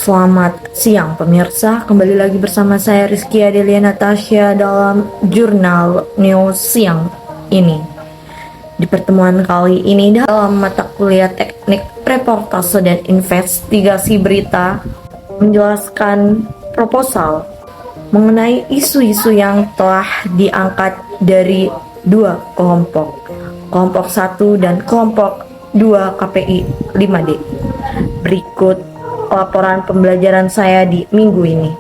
Selamat siang pemirsa, kembali lagi bersama saya Rizky Adelia Natasha dalam Jurnal News Siang ini. Di pertemuan kali ini dalam mata kuliah teknik reportase dan investigasi berita menjelaskan proposal mengenai isu-isu yang telah diangkat dari dua kelompok 1 dan kelompok 2 KPI 5D. Berikut laporan pembelajaran saya di minggu ini.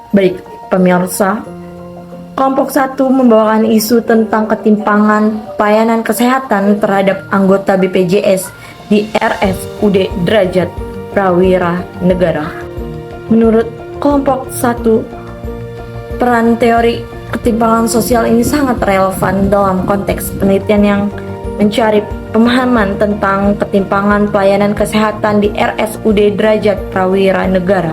Baik, pemirsa, kelompok 1 membawakan isu tentang ketimpangan pelayanan kesehatan terhadap anggota BPJS di RSUD Derajat Prawira Negara. Menurut kelompok 1, peran teori ketimpangan sosial ini sangat relevan dalam konteks penelitian yang mencari pemahaman tentang ketimpangan pelayanan kesehatan di RSUD Derajat Prawira Negara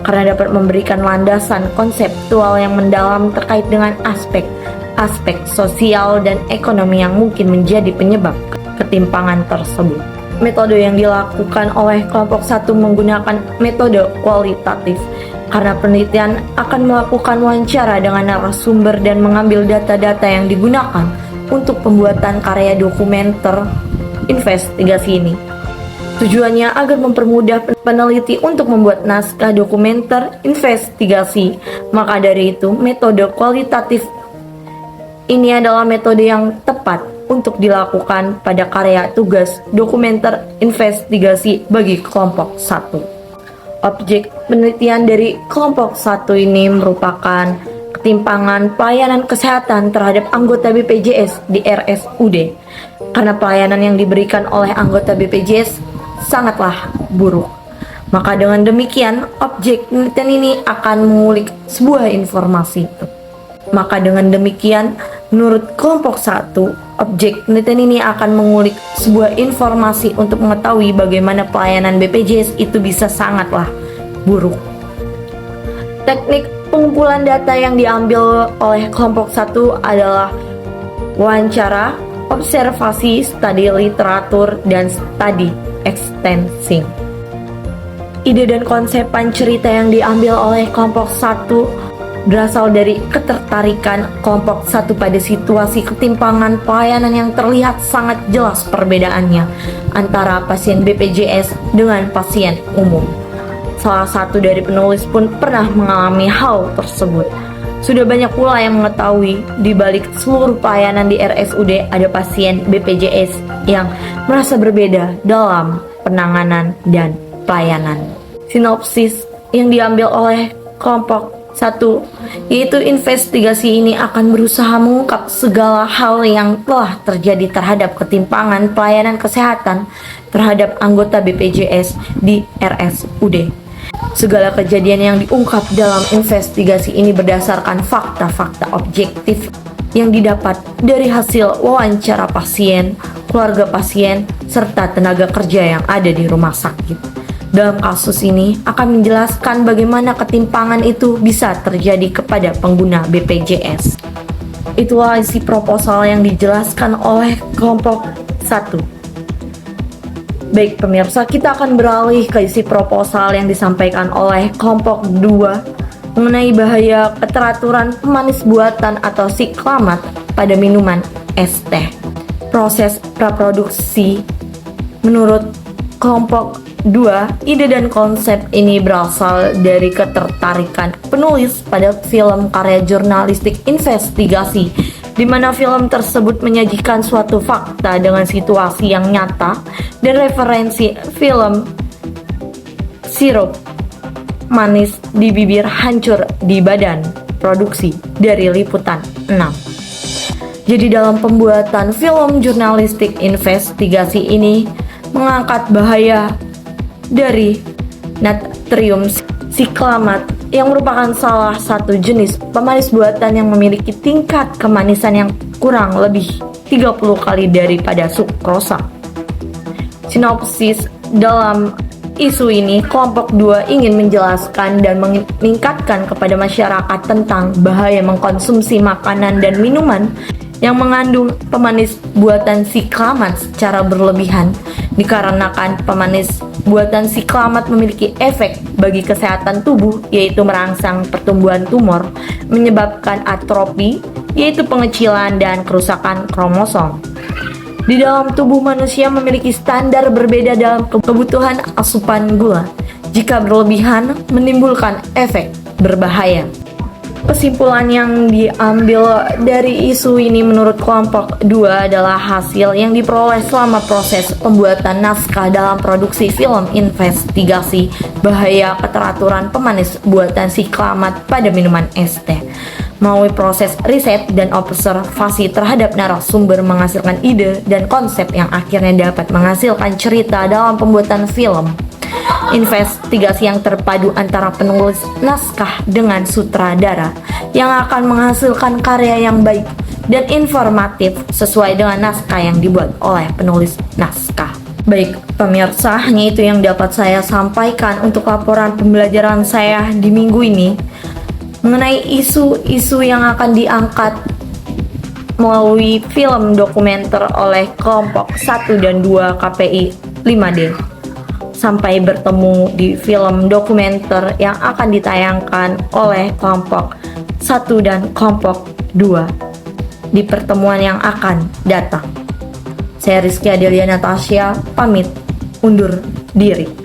karena dapat memberikan landasan konseptual yang mendalam terkait dengan aspek sosial dan ekonomi yang mungkin menjadi penyebab ketimpangan tersebut. Metode yang dilakukan oleh kelompok 1 menggunakan metode kualitatif karena penelitian akan melakukan wawancara dengan narasumber dan mengambil data-data yang digunakan untuk pembuatan karya dokumenter investigasi ini. Tujuannya agar mempermudah peneliti untuk membuat naskah dokumenter investigasi. Maka dari itu, metode kualitatif ini adalah metode yang tepat untuk dilakukan pada karya tugas dokumenter investigasi bagi kelompok 1. Objek penelitian dari kelompok 1 ini merupakan ketimpangan pelayanan kesehatan terhadap anggota BPJS di RSUD karena pelayanan yang diberikan oleh anggota BPJS sangatlah buruk. Maka dengan demikian, objek penelitian ini akan mengulik sebuah informasi. Maka dengan demikian, menurut kelompok 1, objek penelitian ini akan mengulik sebuah informasi untuk mengetahui bagaimana pelayanan BPJS itu bisa sangatlah buruk. Teknik pengumpulan data yang diambil oleh kelompok 1 adalah wawancara, observasi, studi literatur, dan studi extension. Ide dan konsep pancerita yang diambil oleh kelompok 1 berasal dari ketertarikan kelompok 1 pada situasi ketimpangan pelayanan yang terlihat sangat jelas perbedaannya antara pasien BPJS dengan pasien umum. Salah satu dari penulis pun pernah mengalami hal tersebut. Sudah banyak pula yang mengetahui di balik seluruh pelayanan di RSUD ada pasien BPJS yang merasa berbeda dalam penanganan dan pelayanan. Sinopsis yang diambil oleh kelompok 1, yaitu investigasi ini akan berusaha mengungkap segala hal yang telah terjadi terhadap ketimpangan pelayanan kesehatan terhadap anggota BPJS di RSUD. Segala kejadian yang diungkap dalam investigasi ini berdasarkan fakta-fakta objektif yang didapat dari hasil wawancara pasien, keluarga pasien, serta tenaga kerja yang ada di rumah sakit. Dalam kasus ini akan menjelaskan bagaimana ketimpangan itu bisa terjadi kepada pengguna BPJS. Itulah isi proposal yang dijelaskan oleh kelompok 1. Baik pemirsa, kita akan beralih ke isi proposal yang disampaikan oleh kelompok 2 mengenai bahaya keteraturan pemanis buatan atau siklamat pada minuman es teh. Proses praproduksi menurut kelompok 2, ide dan konsep ini berasal dari ketertarikan penulis pada film karya jurnalistik investigasi, di mana film tersebut menyajikan suatu fakta dengan situasi yang nyata dan referensi film sirup manis di bibir hancur di badan produksi dari Liputan 6. Jadi dalam pembuatan film jurnalistik investigasi ini mengangkat bahaya dari natrium siklamat yang merupakan salah satu jenis pemanis buatan yang memiliki tingkat kemanisan yang kurang lebih 30 kali daripada sukrosa. Sinopsis dalam isu ini, kelompok 2 ingin menjelaskan dan meningkatkan kepada masyarakat tentang bahaya mengkonsumsi makanan dan minuman yang mengandung pemanis buatan siklamat secara berlebihan, dikarenakan pemanis buatan siklamat memiliki efek bagi kesehatan tubuh, yaitu merangsang pertumbuhan tumor, menyebabkan atrofi, yaitu pengecilan dan kerusakan kromosom. Di dalam tubuh manusia memiliki standar berbeda dalam kebutuhan asupan gula. Jika berlebihan, menimbulkan efek berbahaya. Kesimpulan yang diambil dari isu ini menurut kelompok 2 adalah hasil yang diperoleh selama proses pembuatan naskah dalam produksi film investigasi bahaya keteraturan pemanis buatan siklamat pada minuman es teh. Melalui proses riset dan observasi terhadap narasumber menghasilkan ide dan konsep yang akhirnya dapat menghasilkan cerita dalam pembuatan film. Investigasi yang terpadu antara penulis naskah dengan sutradara yang akan menghasilkan karya yang baik dan informatif sesuai dengan naskah yang dibuat oleh penulis naskah. Baik pemirsa, hanya itu yang dapat saya sampaikan untuk laporan pembelajaran saya di minggu ini mengenai isu-isu yang akan diangkat melalui film dokumenter oleh kelompok 1 dan 2 KPI 5D. Sampai bertemu di film dokumenter yang akan ditayangkan oleh kelompok 1 dan kelompok 2 di pertemuan yang akan datang. Saya Rizky Adelia Natasha, pamit undur diri.